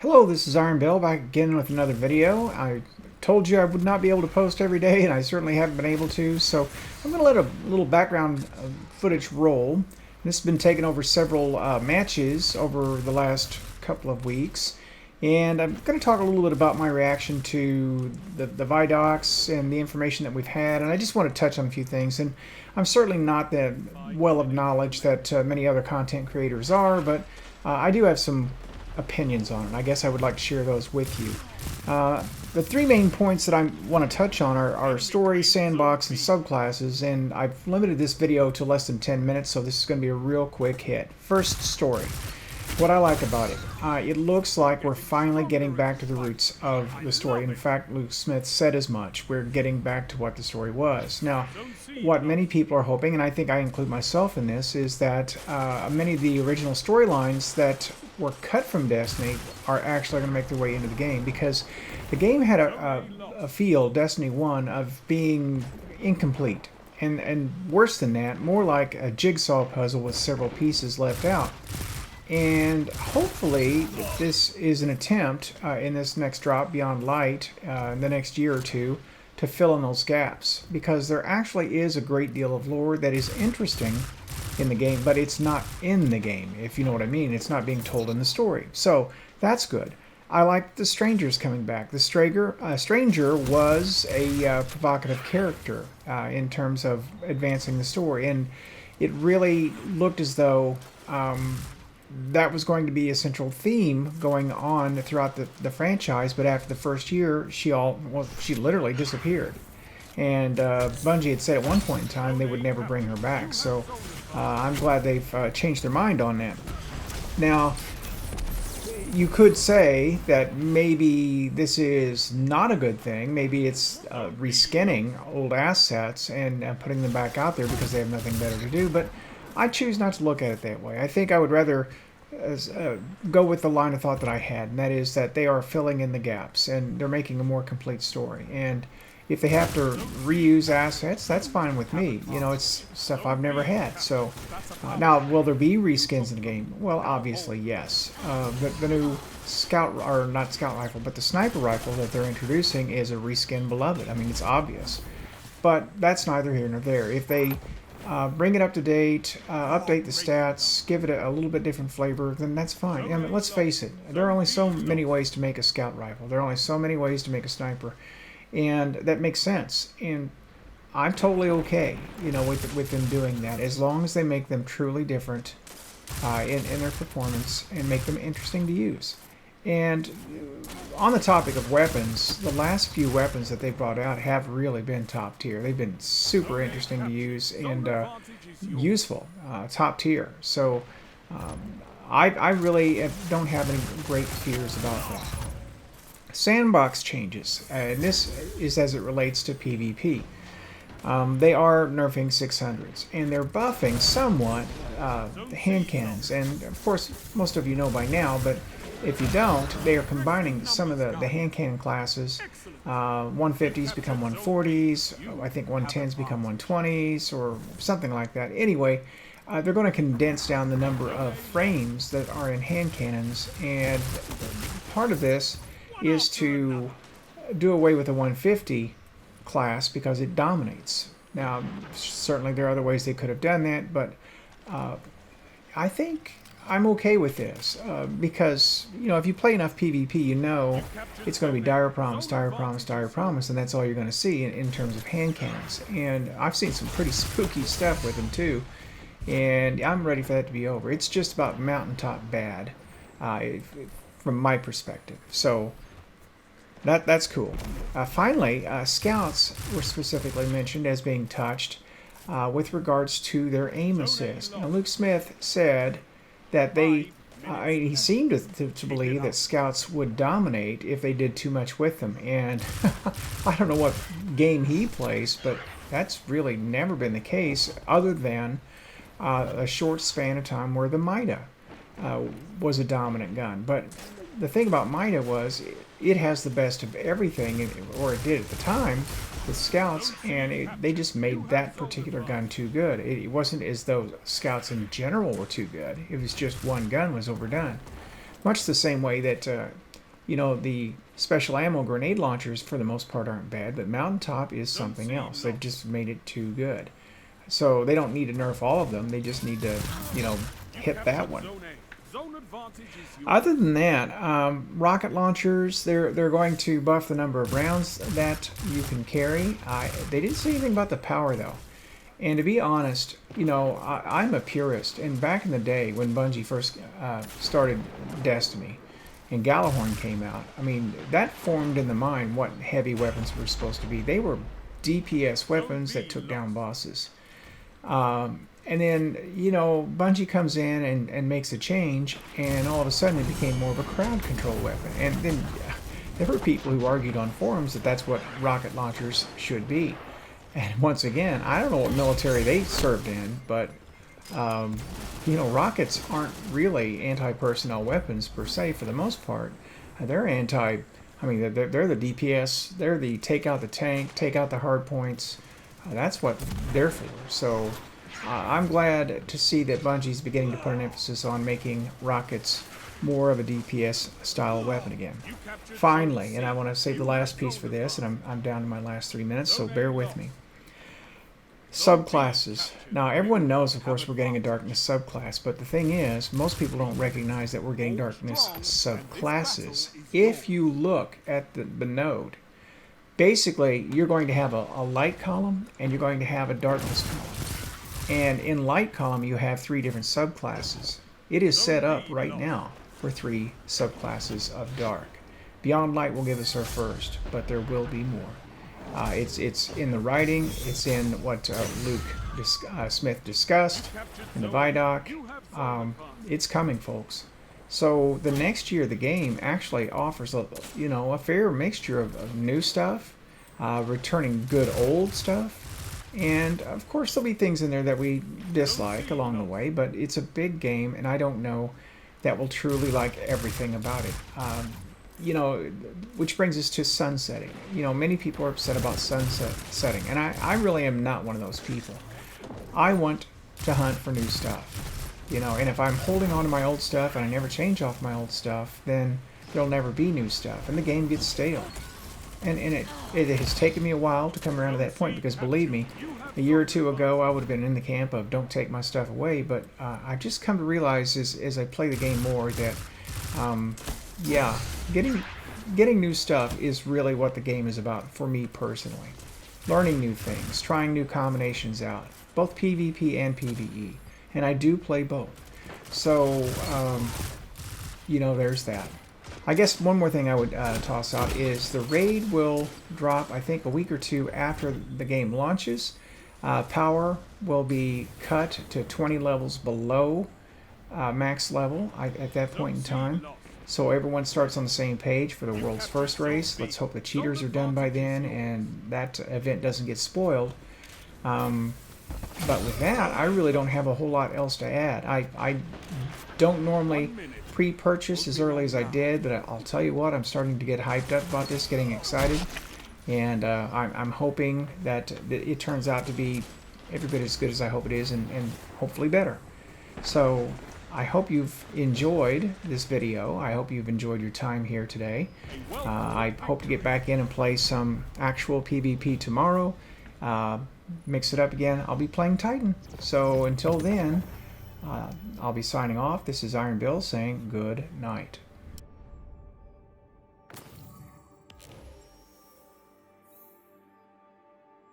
Hello, this is Iron Bill back again with another video. I told you I would not be able to post every day, and I certainly haven't been able to, so I'm going to let a little background footage roll. This has been taking over several matches over the last couple of weeks, and I'm going to talk a little bit about my reaction to the Vidocs and the information that we've had, and I just want to touch on a few things. And I'm certainly not that well of knowledge that many other content creators are, but I do have some opinions on it. I guess I would like to share those with you. The three main points that I want to touch on are story, sandbox, and subclasses, and I've limited this video to less than 10 minutes, so this is going to be a real quick hit. First, story. What I like about it looks like we're finally getting back to the roots of the story. In fact, Luke Smith said as much. We're getting back to what the story was. Now, what many people are hoping, and I think I include myself in this, is that many of the original storylines that were cut from Destiny are actually going to make their way into the game, because the game had a feel, Destiny 1, of being incomplete. And worse than that, more like a jigsaw puzzle with several pieces left out. And hopefully this is an attempt in this next drop, Beyond Light, in the next year or two, to fill in those gaps. Because there actually is a great deal of lore that is interesting in the game, but it's not in the game, if you know what I mean. It's not being told in the story. So that's good. I like the Strangers coming back. The Stranger was a provocative character in terms of advancing the story. And it really looked as though that was going to be a central theme going on throughout the franchise, but after the first year, she literally disappeared. And Bungie had said at one point in time they would never bring her back, so I'm glad they've changed their mind on that. Now, you could say that maybe this is not a good thing. Maybe it's reskinning old assets and putting them back out there because they have nothing better to do, but I choose not to look at it that way. I think I would rather go with the line of thought that I had, and that is that they are filling in the gaps and they're making a more complete story. And if they have to reuse assets, that's fine with me. You know, it's stuff I've never had. So now, will there be reskins in the game? Well, obviously, yes. The new scout, or not scout rifle, but the sniper rifle that they're introducing is a reskin beloved. I mean, it's obvious. But that's neither here nor there. If they bring it up to date, update the stats, give it a little bit different flavor, then that's fine. I mean, let's face it, there are only so many ways to make a scout rifle. There are only so many ways to make a sniper, and that makes sense. And I'm totally okay, you know, with them doing that, as long as they make them truly different in their performance and make them interesting to use. And on the topic of weapons, the last few weapons that they brought out have really been top tier. They've been super interesting to use and useful, top tier. So I really don't have any great fears about that. Sandbox changes, and this is as it relates to PvP. They are nerfing 600s, and they're buffing somewhat the hand cannons. And of course, most of you know by now, but if you don't, they are combining some of the hand cannon classes. 150s become 140s, I think 110s become 120s, or something like that. Anyway, they're going to condense down the number of frames that are in hand cannons, and part of this is to do away with the 150 class because it dominates. Now, certainly there are other ways they could have done that, but I think I'm okay with this because, you know, if you play enough PvP, you know it's going to be dire promise, dire promise, dire promise, and that's all you're going to see in terms of hand cannons. And I've seen some pretty spooky stuff with them too, and I'm ready for that to be over. It's just about mountaintop bad from my perspective. So that's cool. Finally, scouts were specifically mentioned as being touched with regards to their aim assist. Now, Luke Smith said that he seemed to believe that scouts would dominate if they did too much with them. And I don't know what game he plays, but that's really never been the case other than a short span of time where the Mida was a dominant gun. But the thing about Mida was it has the best of everything, or it did at the time, with scouts, and they just made that particular gun too good. It wasn't as though scouts in general were too good. It was just one gun was overdone. Much the same way that You know, the special ammo grenade launchers for the most part aren't bad, but Mountaintop is something else. They've just made it too good. So they don't need to nerf all of them. They just need to, you know, hit that one. Other than that, rocket launchers, they're going to buff the number of rounds that you can carry. They didn't say anything about the power, though. And to be honest, you know, I'm a purist. And back in the day when Bungie first started Destiny and Galahorn came out, I mean, that formed in the mind what heavy weapons were supposed to be. They were DPS weapons that took down bosses. And then, you know, Bungie comes in and makes a change, and all of a sudden it became more of a crowd control weapon. And then there were people who argued on forums that that's what rocket launchers should be. And once again, I don't know what military they served in, but, you know, rockets aren't really anti-personnel weapons per se for the most part. They're I mean, they're the DPS, they're the take out the tank, take out the hard points. That's what they're for. So I'm glad to see that Bungie's beginning to put an emphasis on making rockets more of a DPS style weapon again. Finally, and I want to save the last piece for this, and I'm down to my last 3 minutes, so bear with me. Subclasses. Now, everyone knows, of course, we're getting a Darkness subclass, but the thing is, most people don't recognize that we're getting Darkness subclasses. If you look at the node, basically, you're going to have a light column, and you're going to have a darkness column. And in light column, you have 3 different subclasses. It is set up right now for 3 subclasses of dark. Beyond Light will give us our first, but there will be more. It's in the writing. It's in what Luke Smith discussed in the Vidoc. It's coming, folks. So the next year, the game actually offers a fair mixture of new stuff, returning good old stuff, and of course there'll be things in there that we dislike along the way. But it's a big game, and I don't know that will truly like everything about it. You know, which brings us to sunsetting. You know, many people are upset about sunsetting, and I really am not one of those people. I want to hunt for new stuff. You know, and if I'm holding on to my old stuff and I never change off my old stuff, then there'll never be new stuff, and the game gets stale. And it has taken me a while to come around to that point, because believe me, a year or two ago I would have been in the camp of don't take my stuff away, but I've just come to realize as I play the game more that yeah, getting new stuff is really what the game is about for me personally. Learning new things, trying new combinations out, both PvP and PvE. And I do play both. So, you know, there's that. I guess one more thing I would toss out is the raid will drop, I think, a week or 2 after the game launches. Power will be cut to 20 levels below max level at that point in time. So everyone starts on the same page for the world's first race. Let's hope the cheaters are done by then and that event doesn't get spoiled. But with that, I really don't have a whole lot else to add. I don't normally pre-purchase as early as I did, but I'll tell you what, I'm starting to get hyped up about this, getting excited. And I'm hoping that it turns out to be every bit as good as I hope it is, and hopefully better. So I hope you've enjoyed this video. I hope you've enjoyed your time here today. I hope to get back in and play some actual PvP tomorrow. Mix it up again. I'll be playing Titan. So until then, I'll be signing off. This is Iron Bill saying good night.